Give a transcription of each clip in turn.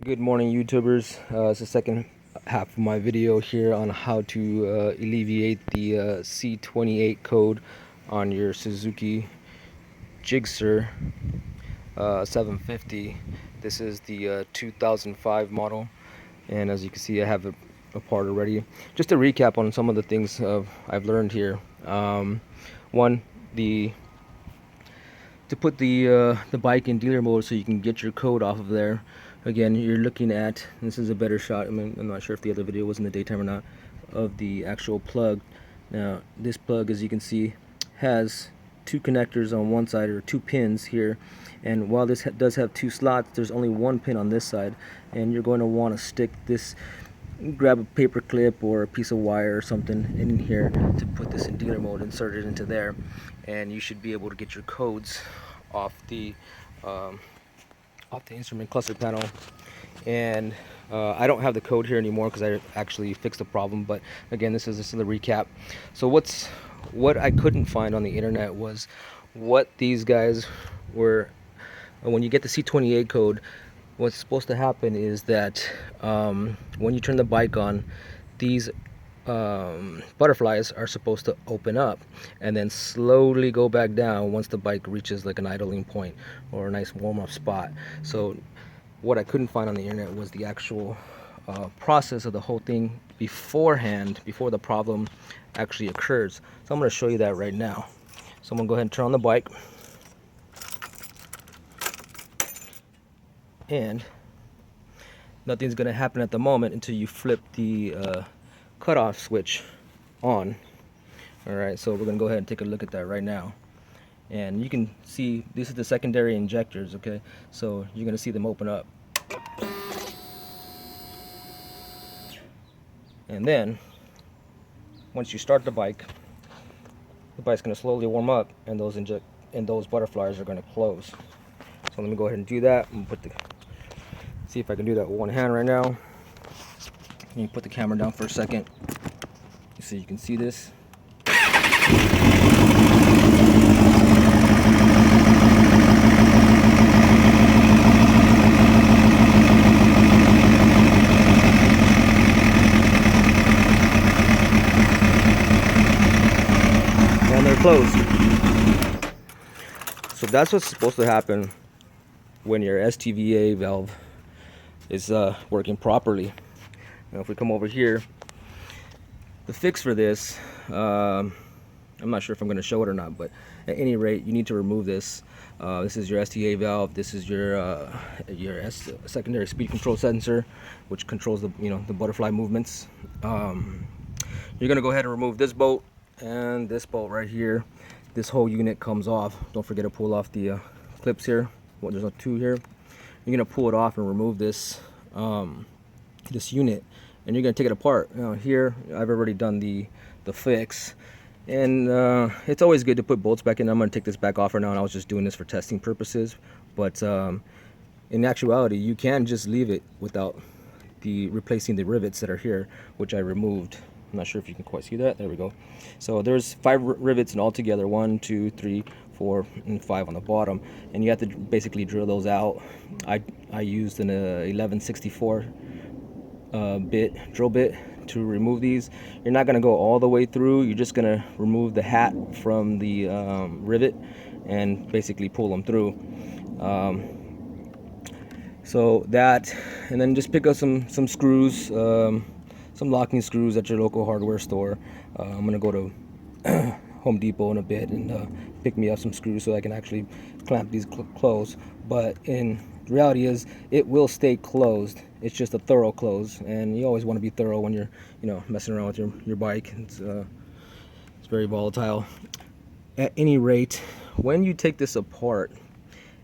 Good morning, YouTubers. It's the second half of my video here on how to alleviate the C28 code on your Suzuki GSXR 750. This is the 2005 model, and as you can see, I have a part already. Just to recap on some of the things I've learned here. One, to put the bike in dealer mode so you can get your code off of there. Again, you're looking at, this is a better shot, I mean, I'm not sure if the other video was in the daytime or not, of the actual plug. Now this plug, as you can see, has two connectors on one side, or two pins here, and while this does have two slots, there's only one pin on this side, and you're going to want to stick this, grab a paper clip or a piece of wire or something in here to put this in dealer mode, insert it into there, and you should be able to get your codes off the instrument cluster panel. And I don't have the code here anymore because I actually fixed the problem, but again, this is the recap. So what I couldn't find on the internet was what these guys were. When you get the C28 code, what's supposed to happen is that when you turn the bike on, these butterflies are supposed to open up and then slowly go back down once the bike reaches like an idling point or a nice warm-up spot. So what I couldn't find on the internet was the actual process of the whole thing beforehand, before the problem actually occurs. So I'm going to show you that right now. So I'm going to go ahead and turn on the bike, and nothing's going to happen at the moment until you flip the cutoff switch on. Alright, so we're going to go ahead and take a look at that right now. And you can see this is the secondary injectors, okay? So you're going to see them open up. And then once you start the bike's going to slowly warm up, and those butterflies are going to close. So let me go ahead and do that. I'm going to see if I can do that with one hand right now. Let me put the camera down for a second so you can see this. And they're closed. So that's what's supposed to happen when your STVA valve is working properly. Now if we come over here, the fix for this, I'm not sure if I'm going to show it or not, but at any rate, you need to remove this. This is your STA valve. This is your secondary speed control sensor, which controls the the butterfly movements. You're going to go ahead and remove this bolt and this bolt right here. This whole unit comes off. Don't forget to pull off the clips here. Well, there's no two here. You're going to pull it off and remove this this unit, and you're going to take it apart. Now here I've already done the fix, and it's always good to put bolts back in. I'm going to take this back off right now, and I was just doing this for testing purposes, but in actuality you can just leave it without replacing the rivets that are here, which I removed. I'm not sure if you can quite see that. There we go. So there's 5 rivets in all together, 1, 2, 3, 4, and 5 on the bottom, and you have to basically drill those out. I used an 1164 drill bit to remove these. You're not going to go all the way through. You're just going to remove the hat from the rivet and basically pull them through. So that, and then just pick up some screws, some locking screws at your local hardware store. I'm going to go to Home Depot in a bit and pick me up some screws so I can actually clamp these closed. But in reality is, it will stay closed. It's just a thorough close, and you always want to be thorough when you're messing around with your bike. It's very volatile. At any rate, when you take this apart,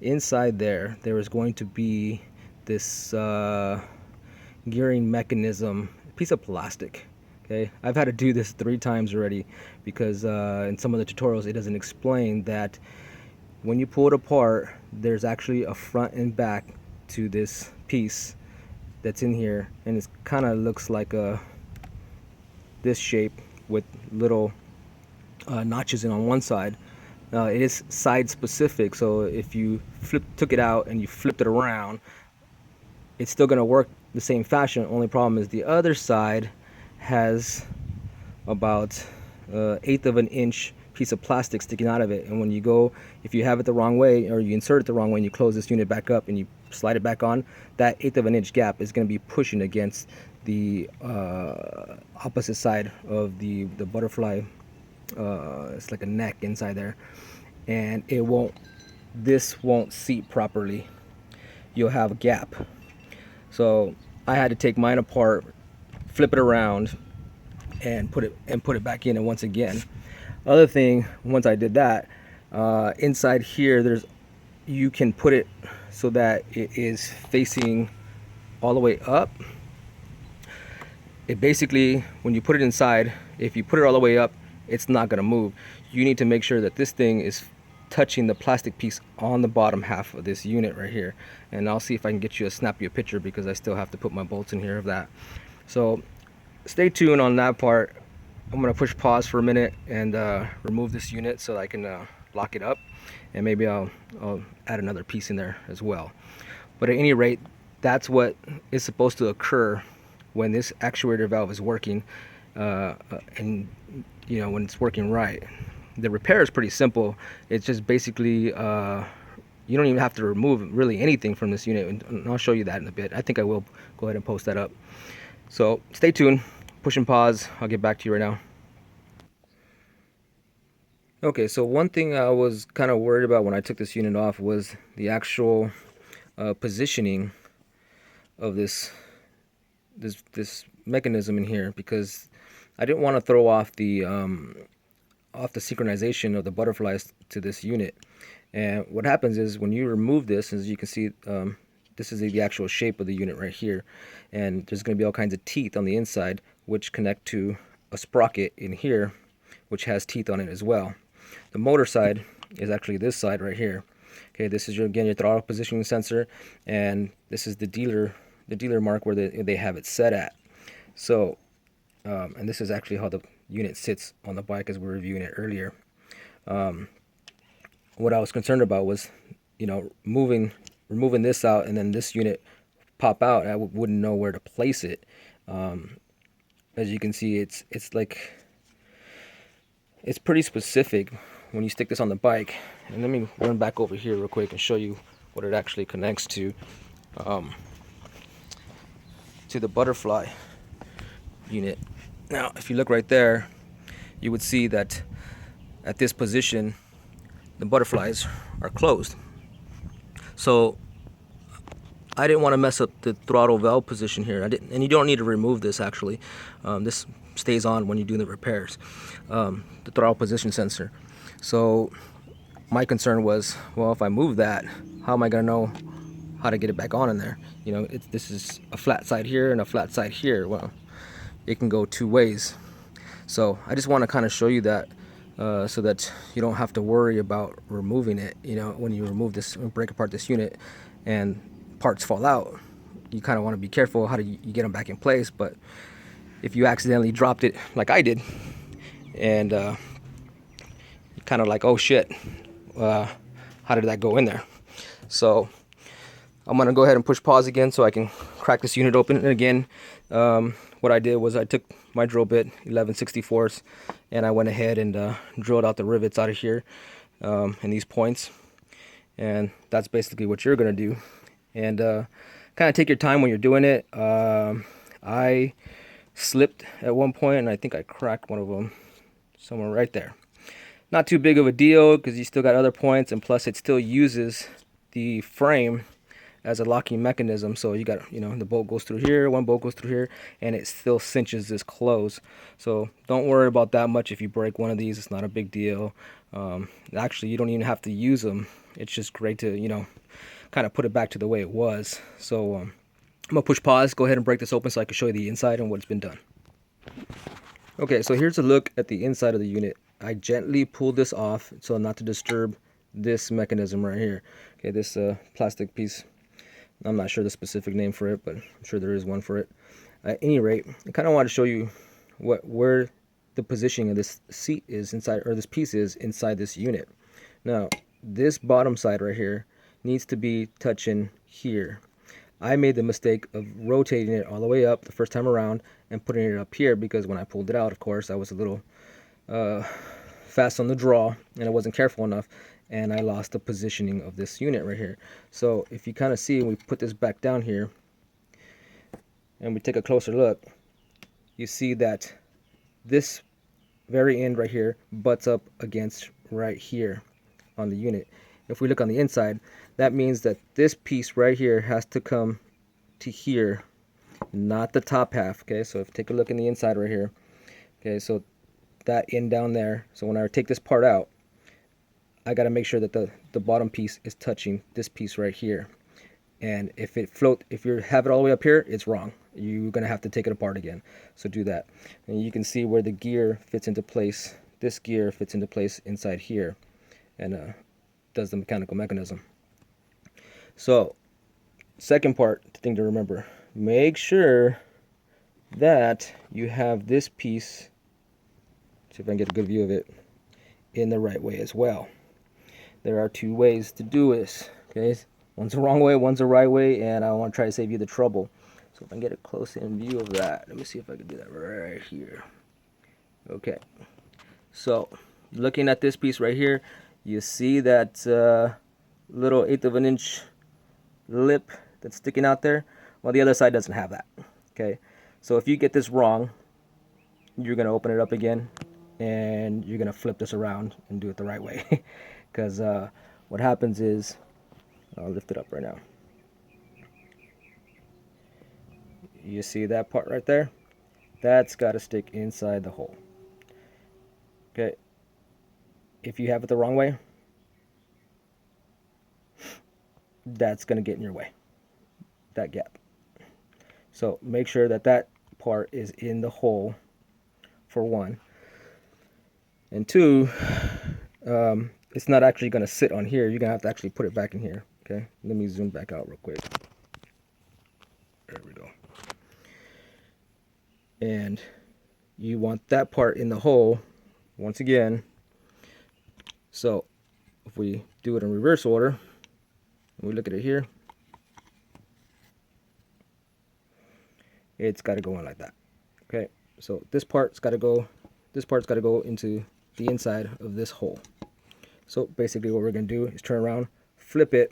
inside there is going to be this gearing mechanism, piece of plastic. Okay, I've had to do this 3 times already because in some of the tutorials it doesn't explain that when you pull it apart, there's actually a front and back to this piece that's in here, and it kind of looks like this shape with little notches in on one side. It is side specific, so if you took it out and you flipped it around, it's still going to work the same fashion. Only problem is the other side has about 1/8 of an inch piece of plastic sticking out of it, and when you go, if you have it the wrong way, or you insert it the wrong way and you close this unit back up and you slide it back on, that 1/8 of an inch gap is going to be pushing against the opposite side of the butterfly. It's like a neck inside there, and this won't seat properly. You'll have a gap. So I had to take mine apart, flip it around, and put it back in. And once again, other thing, once I did that, inside here you can put it so that it is facing all the way up. It basically, when you put it inside, if you put it all the way up, it's not going to move. You need to make sure that this thing is touching the plastic piece on the bottom half of this unit right here. And I'll see if I can get you snap you a picture, because I still have to put my bolts in here of that. So stay tuned on that part. I'm going to push pause for a minute and remove this unit so I can lock it up, and maybe I'll add another piece in there as well. But at any rate, that's what is supposed to occur when this actuator valve is working, and when it's working right. The repair is pretty simple. It's just basically you don't even have to remove really anything from this unit, and I'll show you that in a bit. I think I will go ahead and post that up. So stay tuned, push and pause. I'll get back to you right now. Okay, so one thing I was kind of worried about when I took this unit off was the actual positioning of this mechanism in here, because I didn't want to throw off the synchronization of the butterflies to this unit. And what happens is, when you remove this, as you can see, this is the actual shape of the unit right here, and there's going to be all kinds of teeth on the inside which connect to a sprocket in here which has teeth on it as well. The motor side is actually this side right here. Okay, this is your throttle positioning sensor, and this is the dealer mark where they have it set at. So and this is actually how the unit sits on the bike as we were reviewing it earlier. What I was concerned about was, removing this out and then this unit pop out. I wouldn't know where to place it. As you can see, it's pretty specific when you stick this on the bike. And let me run back over here real quick and show you what it actually connects to the butterfly unit. Now, if you look right there, you would see that at this position, the butterflies are closed. So I didn't want to mess up the throttle valve position here. And you don't need to remove this actually. This stays on when you do the repairs. The throttle position sensor. So my concern was, well, if I move that, how am I going to know how to get it back on in there? This is a flat side here and a flat side here. Well, it can go two ways. So I just want to kind of show you that so that you don't have to worry about removing it. When you remove this, break apart this unit and parts fall out, you kind of want to be careful how do you get them back in place. But if you accidentally dropped it like I did, and you're kind of like, oh shit, how did that go in there? So I'm gonna go ahead and push pause again so I can crack this unit open. And again, what I did was I took my drill bit, 11/64, and I went ahead and drilled out the rivets out of here in these points. And that's basically what you're gonna do. And kind of take your time when you're doing it. I slipped at one point, and I think I cracked one of them somewhere right there. Not too big of a deal, because you still got other points, and plus it still uses the frame as a locking mechanism. So you got, the bolt goes through here, one bolt goes through here, and it still cinches this close. So don't worry about that much. If you break one of these, it's not a big deal. Actually, you don't even have to use them. It's just great to, kind of put it back to the way it was. So I'm gonna push pause, go ahead and break this open so I can show you the inside and what's been done. Okay, so here's a look at the inside of the unit. I gently pulled this off so not to disturb this mechanism right here. Okay, this plastic piece. I'm not sure the specific name for it, but I'm sure there is one for it. At any rate, I kind of want to show you where the positioning of this seat is inside, or this piece is inside this unit. Now, this bottom side right here needs to be touching here. I made the mistake of rotating it all the way up the first time around and putting it up here, because when I pulled it out, of course, I was a little fast on the draw and I wasn't careful enough, and I lost the positioning of this unit right here. So if you kind of see, we put this back down here and we take a closer look, you see that this very end right here butts up against right here on the unit. If we look on the inside, that means that this piece right here has to come to here, not the top half. Okay, so if you take a look in the inside right here, okay, so that end down there, so when I take this part out, I got to make sure that the bottom piece is touching this piece right here. And if you have it all the way up here, it's wrong. You're gonna have to take it apart again. So do that. And you can see where the gear fits into place. This gear fits into place inside here, and does the mechanical mechanism. So, second thing to remember: make sure that you have this piece. See if I can get a good view of it in the right way as well. There are two ways to do this. Okay. One's the wrong way, one's the right way, and I want to try to save you the trouble. So if I can get a close-in view of that, let me see if I can do that right here. Okay, so looking at this piece right here, you see that little 1/8 of an inch lip that's sticking out there. Well, the other side doesn't have that. Okay, so if you get this wrong, you're going to open it up again, and you're going to flip this around and do it the right way. Because what happens is, I'll lift it up right now. You see that part right there? That's got to stick inside the hole. Okay. If you have it the wrong way, that's going to get in your way, that gap. So make sure that that part is in the hole, for one. And two, it's not actually going to sit on here. You're going to have to actually put it back in here. Okay, let me zoom back out real quick. There we go. And you want that part in the hole once again. So if we do it in reverse order, and we look at it here, it's got to go in like that. Okay, so this part's got to go into the inside of this hole. So basically what we're going to do is turn around, flip it,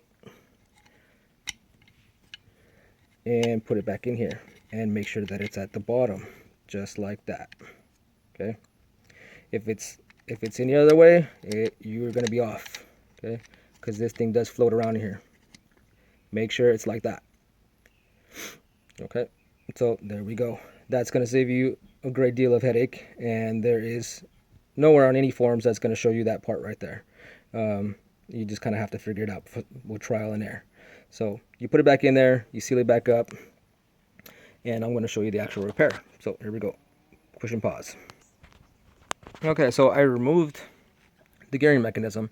and put it back in here, and make sure that it's at the bottom, just like that. Okay, if it's any other way, you're going to be off. Okay, because this thing does float around in here. Make sure it's like that. Okay, so there we go. That's going to save you a great deal of headache, and there is nowhere on any forums that's going to show you that part right there. You just kind of have to figure it out with trial and error. So you put it back in there, you seal it back up, and I'm going to show you the actual repair. So here we go. Push and pause. Okay, so I removed the gearing mechanism,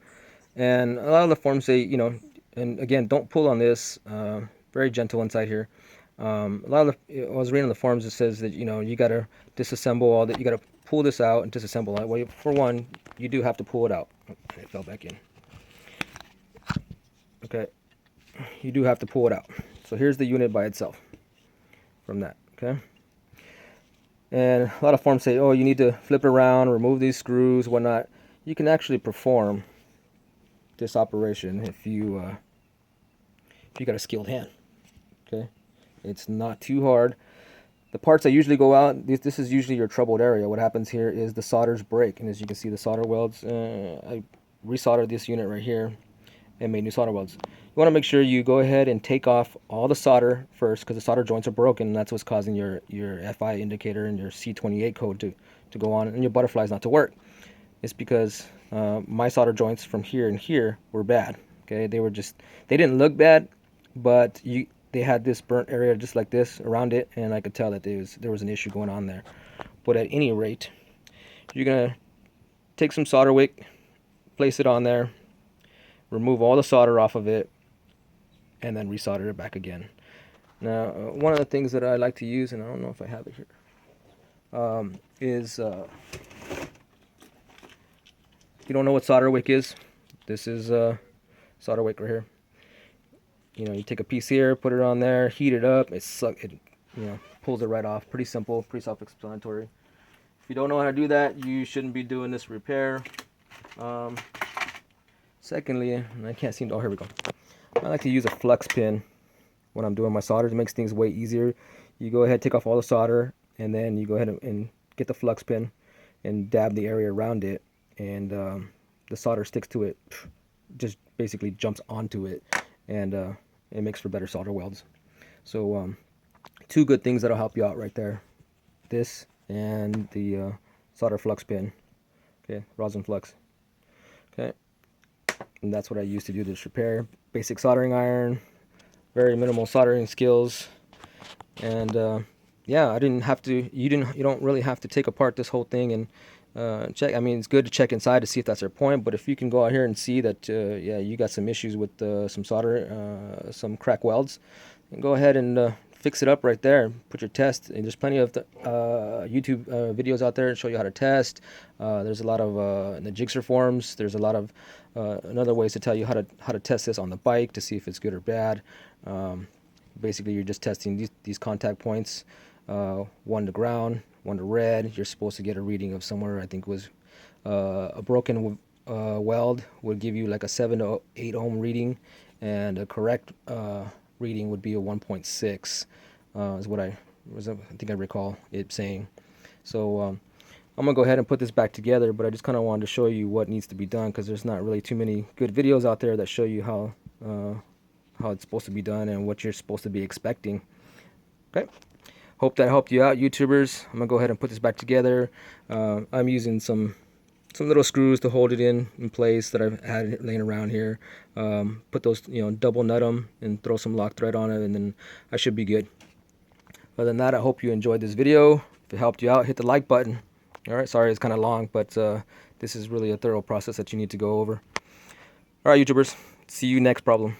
and a lot of the forums say, you know, and again, don't pull on this. Very gentle inside here. A lot of I was reading the forums, it says that, you know, you got to disassemble all that. You got to pull this out and disassemble it. Well, for one, you do have to pull it out. Oh, it fell back in. Okay, you do have to pull it out. So here's the unit by itself from that. Okay, and a lot of forums say, oh, you need to flip it around, remove these screws, whatnot. You can actually perform this operation if you got a skilled hand. Okay, it's not too hard. The parts that usually go out, this is usually your troubled area. What happens here is the solders break, and as you can see, the solder welds, I resoldered this unit right here and made new solder welds. You want to make sure you go ahead and take off all the solder first, because the solder joints are broken, and that's what's causing your FI indicator and your C28 code to go on, and your butterflies not to work. It's because my solder joints from here and here were bad. Okay, they didn't look bad, but they had this burnt area just like this around it, and I could tell that there was an issue going on there. But at any rate, you're gonna take some solder wick, place it on there, remove all the solder off of it, and then resolder it back again. Now, one of the things that I like to use, and I don't know if I have it here, is if you don't know what solder wick is, this is solder wick right here. you take a piece here, put it on there, heat it up, it pulls it right off. Pretty simple, pretty self-explanatory. If you don't know how to do that, you shouldn't be doing this repair. Secondly, and I can't seem to, oh, here we go. I like to use a flux pin when I'm doing my solder. It makes things way easier. You go ahead, take off all the solder, and then you go ahead and get the flux pin and dab the area around it, and the solder sticks to it, just basically jumps onto it, and it makes for better solder welds. So two good things that'll help you out right there. This and the solder flux pin. Okay, rosin flux. Okay, and that's what I use to do this repair. Basic soldering iron, very minimal soldering skills, and yeah, I didn't have to. You don't really have to take apart this whole thing and check. I mean, it's good to check inside to see if that's their point. But if you can go out here and see that, yeah, you got some issues with some solder, some crack welds, and go ahead and fix it up right there. Put your test. And there's plenty of YouTube videos out there that show you how to test. There's a lot of in the Jigsaw forums. There's a lot of another ways to tell you how to test this on the bike to see if it's good or bad. Basically, you're just testing these contact points. One to ground, one to red. You're supposed to get a reading of somewhere. I think it was a broken weld would give you like a 7 to 8 ohm reading, and a correct reading would be a 1.6. Is what I think I recall it saying. So I'm gonna go ahead and put this back together, but I just kind of wanted to show you what needs to be done, because there's not really too many good videos out there that show you how it's supposed to be done and what you're supposed to be expecting. Okay, hope that helped you out, YouTubers. I'm gonna go ahead and put this back together. I'm using some little screws to hold it in place that I've had laying around here. Put those, double nut them and throw some lock thread on it, and then I should be good. Other than that, I hope you enjoyed this video. If it helped you out, hit the like button. All right, sorry it's kind of long, but this is really a thorough process that you need to go over. All right, YouTubers, see you next problem.